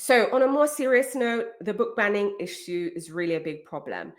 So, on a more serious note, the book banning issue is really a big problem.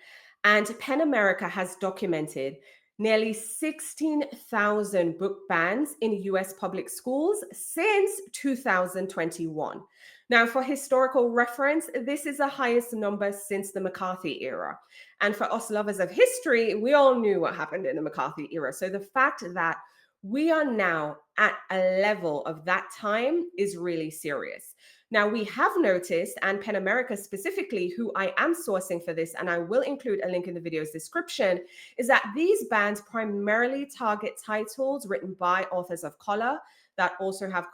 And PEN America has documented nearly 16,000 book bans in US public schools since 2021. Now, for historical reference, this is the highest number since the McCarthy era. And for us lovers of history, we all knew what happened in the McCarthy era. So, the fact that we are now at a level of that time is really serious. Now, we have noticed, and PEN America specifically, who I am sourcing for this, and I will include a link in the video's description, is that these bans primarily target titles written by authors of color that also have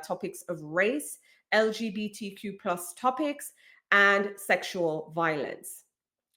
topics of race, LGBTQ plus topics, and sexual violence.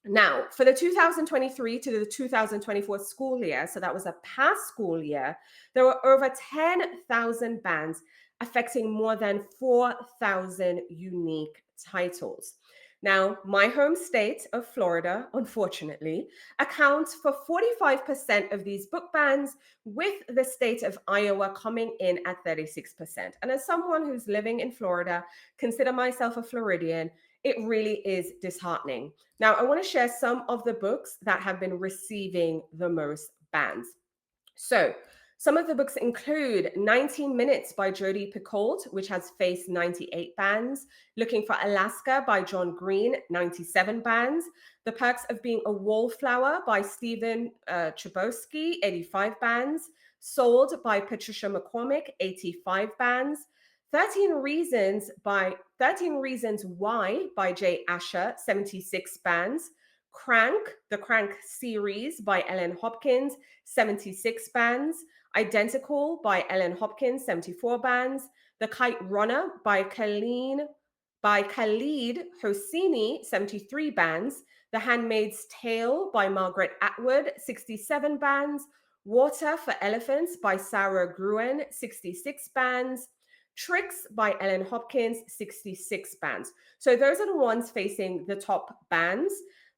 Now, for the 2023 to the 2024 school year, so that was a past school year, there were over 10,000 bans affecting more than 4,000 unique titles. Now, my home state of Florida, unfortunately, accounts for 45% of these book bans, with the state of Iowa coming in at 36%. And as someone who's living in Florida, consider myself a Floridian, it really is disheartening. Now, I want to share some of the books that have been receiving the most bans. So, some of the books include 19 Minutes by Jodi Picoult, which has faced 98 bans. Looking for Alaska by John Green, 97 bans. The Perks of Being a Wallflower by Stephen Chbosky, 85 bans. Sold by Patricia McCormick, 85 bans. 13 Reasons Why by Jay Asher, 76 bans. Crank, the Crank series by Ellen Hopkins, 76 bans. Identical by Ellen Hopkins, 74 bans. The Kite Runner by Khalid Hosseini, 73 bans. The Handmaid's Tale by Margaret Atwood, 67 bans. Water for Elephants by Sarah Gruen, 66 bans. Tricks by Ellen Hopkins, 66 bans. So those are the ones facing the top bans.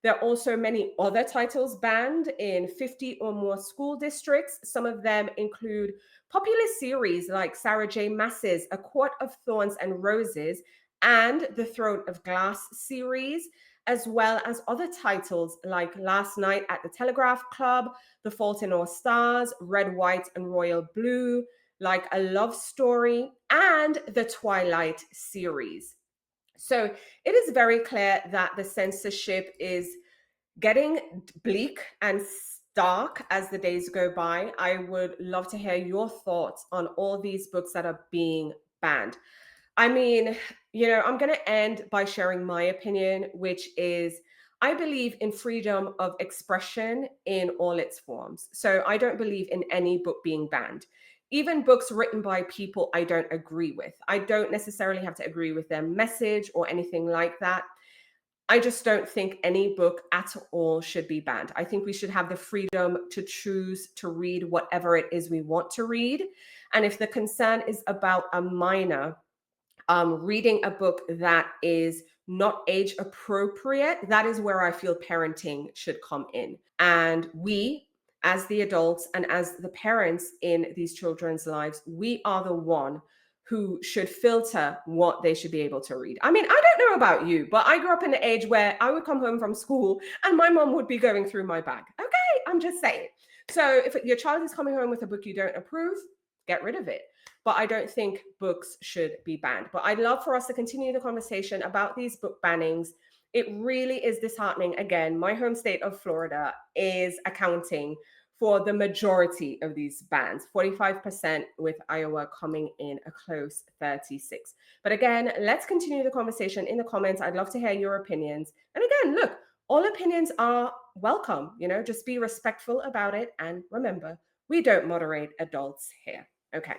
There are also many other titles banned in 50 or more school districts. Some of them include popular series like Sarah J. Maas's A Court of Thorns and Roses and the Throne of Glass series, as well as other titles like Last Night at the Telegraph Club, The Fault in Our Stars, Red, White, and Royal Blue, like A Love Story, and the Twilight series. So it is very clear that the censorship is getting bleak and dark as the days go by. I would love to hear your thoughts on all these books that are being banned. I mean, I'm going to end by sharing my opinion, which is I believe in freedom of expression in all its forms. So I don't believe in any book being banned. Even books written by people I don't agree with. I don't necessarily have to agree with their message or anything like that. I just don't think any book at all should be banned. I think we should have the freedom to choose to read whatever it is we want to read. And if the concern is about a minor reading a book that is not age appropriate, that is where I feel parenting should come in. And we, as the adults and as the parents in these children's lives, we are the one who should filter what they should be able to read. I mean, I don't know about you, but I grew up in an age where I would come home from school and my mom would be going through my bag. Okay, I'm just saying. So if your child is coming home with a book you don't approve, get rid of it. But I don't think books should be banned. But I'd love for us to continue the conversation about these book bannings. It really is disheartening. Again, my home state of Florida is accounting for the majority of these bans, 45%, with Iowa coming in a close 36. But again, let's continue the conversation in the comments. I'd love to hear your opinions. And again, look, all opinions are welcome. Just be respectful about it. And remember, we don't moderate adults here. Okay.